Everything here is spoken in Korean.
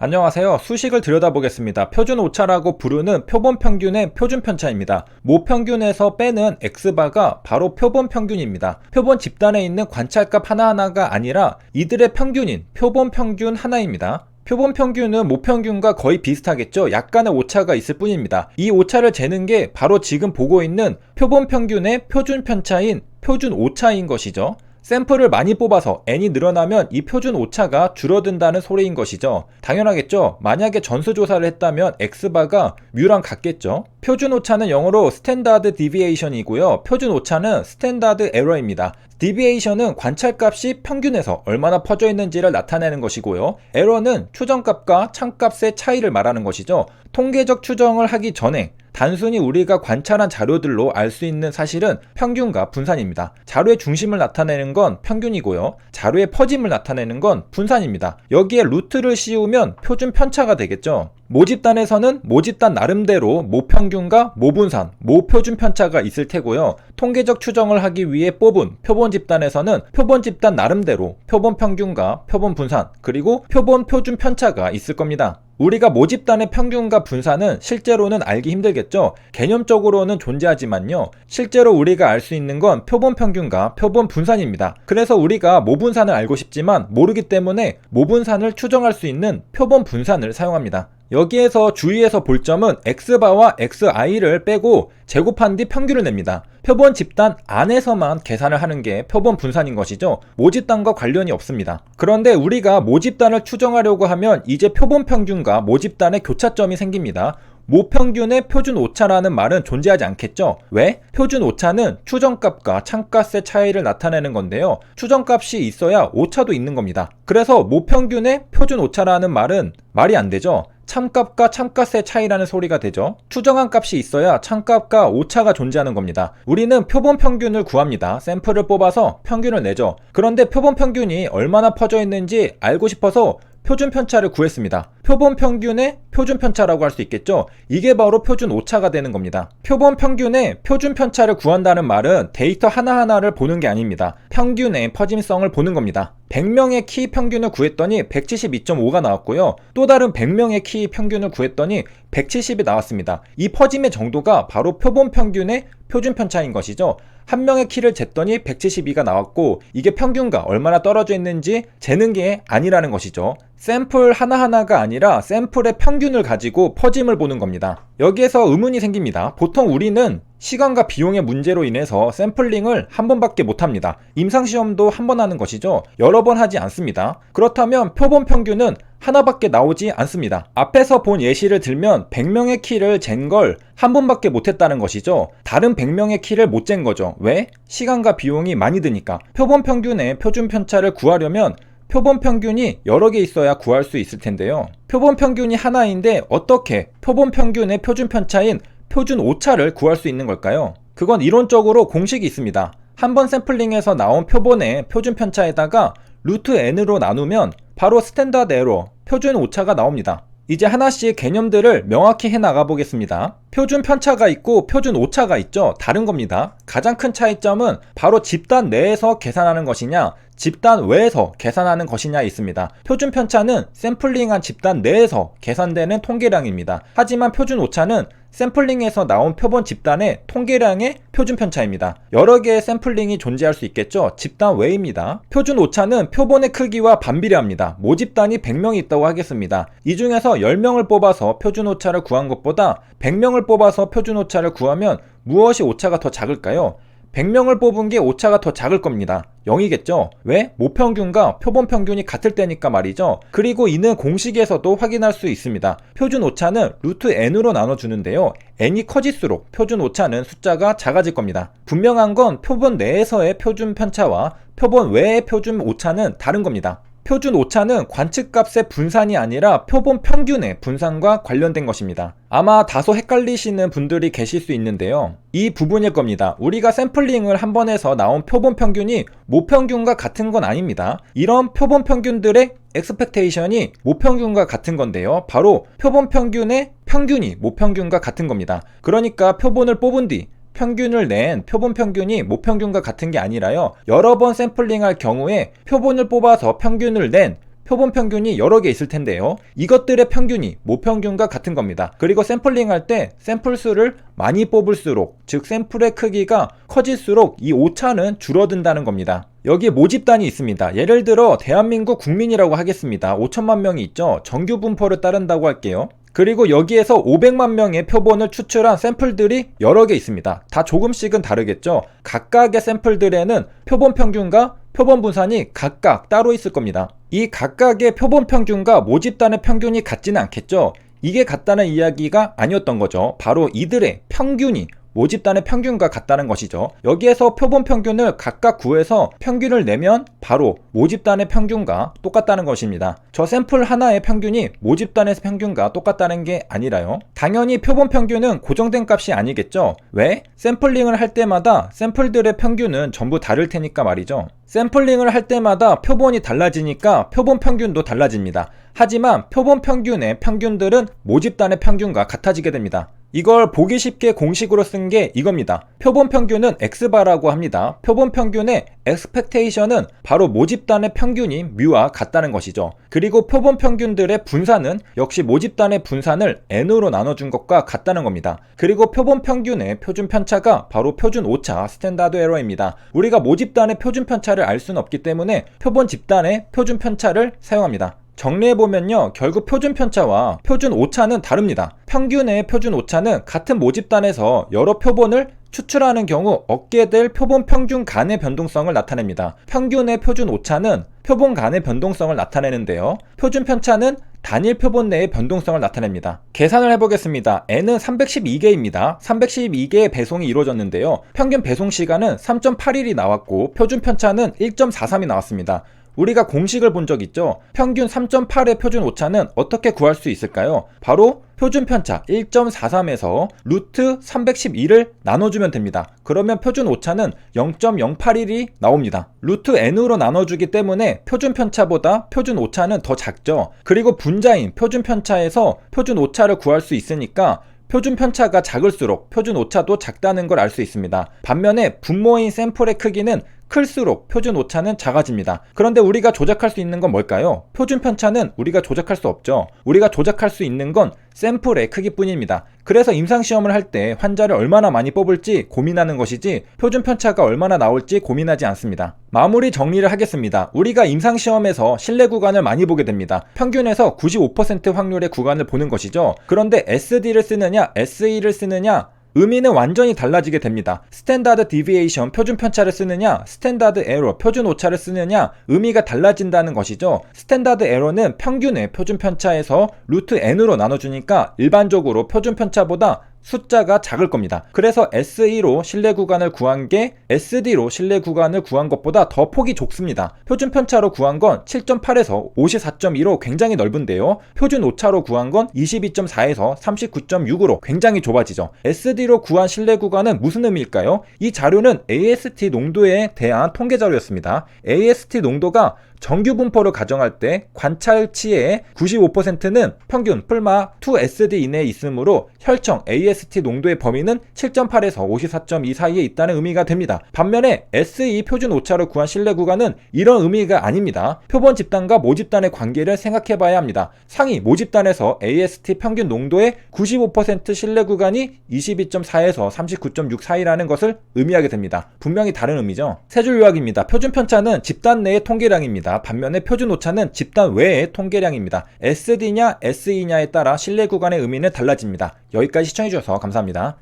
안녕하세요. 수식을 들여다보겠습니다. 표준 오차라고 부르는 표본 평균의 표준 편차입니다. 모평균에서 빼는 x바가 바로 표본 평균입니다. 표본 집단에 있는 관찰값 하나하나가 아니라 이들의 평균인 표본 평균 하나입니다. 표본 평균은 모평균과 거의 비슷하겠죠. 약간의 오차가 있을 뿐입니다. 이 오차를 재는 게 바로 지금 보고 있는 표본 평균의 표준 편차인 표준 오차인 것이죠. 샘플을 많이 뽑아서 n이 늘어나면 이 표준 오차가 줄어든다는 소리인 것이죠. 당연하겠죠. 만약에 전수조사를 했다면 x바가 뮤랑 같겠죠. 표준 오차는 영어로 스탠다드 디비에이션이고요. 표준 오차는 스탠다드 에러입니다. 디비에이션은 관찰값이 평균에서 얼마나 퍼져 있는지를 나타내는 것이고요. 에러는 추정값과 참값의 차이를 말하는 것이죠. 통계적 추정을 하기 전에 단순히 우리가 관찰한 자료들로 알 수 있는 사실은 평균과 분산입니다. 자료의 중심을 나타내는 건 평균이고요. 자료의 퍼짐을 나타내는 건 분산입니다. 여기에 루트를 씌우면 표준 편차가 되겠죠. 모집단에서는 모집단 나름대로 모평균과 모분산, 모표준 편차가 있을 테고요. 통계적 추정을 하기 위해 뽑은 표본 집단에서는 표본 집단 나름대로 표본 평균과 표본 분산, 그리고 표본 표준 편차가 있을 겁니다. 우리가 모집단의 평균과 분산은 실제로는 알기 힘들겠죠. 개념적으로는 존재하지만요. 실제로 우리가 알 수 있는 건 표본 평균과 표본 분산입니다. 그래서 우리가 모분산을 알고 싶지만 모르기 때문에 모분산을 추정할 수 있는 표본 분산을 사용합니다. 여기에서 주의해서 볼 점은 x바와 xi를 빼고 제곱한 뒤 평균을 냅니다. 표본 집단 안에서만 계산을 하는 게 표본 분산인 것이죠. 모집단과 관련이 없습니다. 그런데 우리가 모집단을 추정하려고 하면 이제 표본 평균과 모집단의 교차점이 생깁니다. 모평균의 표준 오차라는 말은 존재하지 않겠죠. 왜? 표준 오차는 추정값과 참값의 차이를 나타내는 건데요. 추정값이 있어야 오차도 있는 겁니다. 그래서 모평균의 표준 오차라는 말은 말이 안 되죠. 참값과 참값의 차이라는 소리가 되죠. 추정한 값이 있어야 참값과 오차가 존재하는 겁니다. 우리는 표본 평균을 구합니다. 샘플을 뽑아서 평균을 내죠. 그런데 표본 평균이 얼마나 퍼져 있는지 알고 싶어서 표준 편차를 구했습니다. 표본 평균의 표준 편차라고 할 수 있겠죠. 이게 바로 표준 오차가 되는 겁니다. 표본 평균의 표준 편차를 구한다는 말은 데이터 하나하나를 보는 게 아닙니다. 평균의 퍼짐성을 보는 겁니다. 100명의 키 평균을 구했더니 172.5가 나왔고요. 또 다른 100명의 키 평균을 구했더니 170이 나왔습니다. 이 퍼짐의 정도가 바로 표본 평균의 표준 편차인 것이죠. 한 명의 키를 쟀더니 172가 나왔고 이게 평균과 얼마나 떨어져 있는지 재는 게 아니라는 것이죠. 샘플 하나하나가 아니라 샘플의 평균을 가지고 퍼짐을 보는 겁니다. 여기에서 의문이 생깁니다. 보통 우리는 시간과 비용의 문제로 인해서 샘플링을 한 번밖에 못합니다. 임상시험도 한 번 하는 것이죠. 여러 번 하지 않습니다. 그렇다면 표본 평균은 하나밖에 나오지 않습니다. 앞에서 본 예시를 들면 100명의 키를 잰 걸 한 번밖에 못했다는 것이죠. 다른 100명의 키를 못 잰 거죠. 왜? 시간과 비용이 많이 드니까. 표본 평균의 표준 편차를 구하려면 표본 평균이 여러 개 있어야 구할 수 있을 텐데요. 표본 평균이 하나인데 어떻게 표본 평균의 표준 편차인 표준 오차를 구할 수 있는 걸까요? 그건 이론적으로 공식이 있습니다. 한 번 샘플링에서 나온 표본의 표준 편차에다가 루트 n으로 나누면 바로 스탠다드 에러, 표준 오차가 나옵니다. 이제 하나씩 개념들을 명확히 해나가 보겠습니다. 표준 편차가 있고 표준 오차가 있죠. 다른 겁니다. 가장 큰 차이점은 바로 집단 내에서 계산하는 것이냐 집단 외에서 계산하는 것이냐 있습니다. 표준 편차는 샘플링한 집단 내에서 계산되는 통계량입니다. 하지만 표준 오차는 샘플링에서 나온 표본 집단의 통계량의 표준 편차입니다. 여러 개의 샘플링이 존재할 수 있겠죠. 집단 외입니다. 표준 오차는 표본의 크기와 반비례합니다. 모집단이 100명이 있다고 하겠습니다. 이 중에서 10명을 뽑아서 표준 오차를 구한 것보다 100명을 뽑아서 표준 오차를 구하면 무엇이 오차가 더 작을까요? 100명을 뽑은 게 오차가 더 작을 겁니다. 0이겠죠? 왜? 모평균과 표본 평균이 같을 때니까 말이죠. 그리고 이는 공식에서도 확인할 수 있습니다. 표준 오차는 루트 n으로 나눠주는데요. n이 커질수록 표준 오차는 숫자가 작아질 겁니다. 분명한 건 표본 내에서의 표준 편차와 표본 외의 표준 오차는 다른 겁니다. 표준 오차는 관측값의 분산이 아니라 표본 평균의 분산과 관련된 것입니다. 아마 다소 헷갈리시는 분들이 계실 수 있는데요. 이 부분일 겁니다. 우리가 샘플링을 한 번 해서 나온 표본 평균이 모평균과 같은 건 아닙니다. 이런 표본 평균들의 expectation이 모평균과 같은 건데요. 바로 표본 평균의 평균이 모평균과 같은 겁니다. 그러니까 표본을 뽑은 뒤 평균을 낸 표본 평균이 모평균과 같은 게 아니라요. 여러 번 샘플링할 경우에 표본을 뽑아서 평균을 낸 표본 평균이 여러 개 있을 텐데요. 이것들의 평균이 모평균과 같은 겁니다. 그리고 샘플링 할 때 샘플 수를 많이 뽑을수록, 즉 샘플의 크기가 커질수록 이 오차는 줄어든다는 겁니다. 여기에 모집단이 있습니다. 예를 들어 대한민국 국민이라고 하겠습니다. 5천만 명이 있죠. 정규 분포를 따른다고 할게요. 그리고 여기에서 500만 명의 표본을 추출한 샘플들이 여러 개 있습니다. 다 조금씩은 다르겠죠. 각각의 샘플들에는 표본 평균과 표본 분산이 각각 따로 있을 겁니다. 이 각각의 표본 평균과 모집단의 평균이 같지는 않겠죠. 이게 같다는 이야기가 아니었던 거죠. 바로 이들의 평균이 모집단의 평균과 같다는 것이죠. 여기에서 표본 평균을 각각 구해서 평균을 내면 바로 모집단의 평균과 똑같다는 것입니다. 저 샘플 하나의 평균이 모집단의 평균과 똑같다는 게 아니라요. 당연히 표본 평균은 고정된 값이 아니겠죠. 왜? 샘플링을 할 때마다 샘플들의 평균은 전부 다를 테니까 말이죠. 샘플링을 할 때마다 표본이 달라지니까 표본 평균도 달라집니다. 하지만 표본 평균의 평균들은 모집단의 평균과 같아지게 됩니다. 이걸 보기 쉽게 공식으로 쓴 게 이겁니다. 표본 평균은 X바라고 합니다. 표본 평균의 expectation은 바로 모집단의 평균인 뮤와 같다는 것이죠. 그리고 표본 평균들의 분산은 역시 모집단의 분산을 n으로 나눠준 것과 같다는 겁니다. 그리고 표본 평균의 표준 편차가 바로 표준 오차 스탠다드 에러입니다. 우리가 모집단의 표준 편차를 알 수는 없기 때문에 표본 집단의 표준 편차를 사용합니다. 정리해보면요, 결국 표준 편차와 표준 오차는 다릅니다. 평균의 표준 오차는 같은 모집단에서 여러 표본을 추출하는 경우 얻게 될 표본 평균 간의 변동성을 나타냅니다. 평균의 표준 오차는 표본 간의 변동성을 나타내는데요. 표준 편차는 단일 표본 내의 변동성을 나타냅니다. 계산을 해보겠습니다. n은 312개입니다. 312개의 배송이 이루어졌는데요. 평균 배송 시간은 3.8일이 나왔고 표준 편차는 1.43이 나왔습니다. 우리가 공식을 본 적 있죠? 평균 3.8의 표준 오차는 어떻게 구할 수 있을까요? 바로 표준 편차 1.43에서 루트 312를 나눠주면 됩니다. 그러면 표준 오차는 0.081이 나옵니다. 루트 n으로 나눠주기 때문에 표준 편차보다 표준 오차는 더 작죠. 그리고 분자인 표준 편차에서 표준 오차를 구할 수 있으니까 표준 편차가 작을수록 표준 오차도 작다는 걸 알 수 있습니다. 반면에 분모인 샘플의 크기는 클수록 표준 오차는 작아집니다. 그런데 우리가 조작할 수 있는 건 뭘까요? 표준 편차는 우리가 조작할 수 없죠. 우리가 조작할 수 있는 건 샘플의 크기뿐입니다. 그래서 임상시험을 할 때 환자를 얼마나 많이 뽑을지 고민하는 것이지 표준 편차가 얼마나 나올지 고민하지 않습니다. 마무리 정리를 하겠습니다. 우리가 임상시험에서 신뢰 구간을 많이 보게 됩니다. 평균에서 95% 확률의 구간을 보는 것이죠. 그런데 SD를 쓰느냐 SE를 쓰느냐 의미는 완전히 달라지게 됩니다. 스탠다드 디비에이션 표준 편차를 쓰느냐 스탠다드 에러 표준 오차를 쓰느냐 의미가 달라진다는 것이죠. 스탠다드 에러는 평균의 표준 편차에서 루트 n으로 나눠주니까 일반적으로 표준 편차보다 숫자가 작을 겁니다. 그래서 SE로 신뢰 구간을 구한 게 SD로 신뢰 구간을 구한 것보다 더 폭이 좁습니다. 표준 편차로 구한 건 7.8에서 54.2로 굉장히 넓은데요. 표준 오차로 구한 건 22.4에서 39.6으로 굉장히 좁아지죠. SD로 구한 신뢰 구간은 무슨 의미일까요? 이 자료는 AST 농도에 대한 통계 자료였습니다. AST 농도가 정규 분포를 가정할 때 관찰치의 95%는 평균 풀마 2SD 이내에 있으므로 혈청 AST 농도의 범위는 7.8에서 54.2 사이에 있다는 의미가 됩니다. 반면에 SE 표준 오차로 구한 신뢰 구간은 이런 의미가 아닙니다. 표본 집단과 모집단의 관계를 생각해 봐야 합니다. 상위 모집단에서 AST 평균 농도의 95% 신뢰 구간이 22.4에서 39.6 사이라는 것을 의미하게 됩니다. 분명히 다른 의미죠. 세 줄 요약입니다. 표준 편차는 집단 내의 통계량입니다. 반면에 표준 오차는 집단 외의 통계량입니다. SD냐 SE냐에 따라 신뢰 구간의 의미는 달라집니다. 여기까지 시청해주셔서 감사합니다.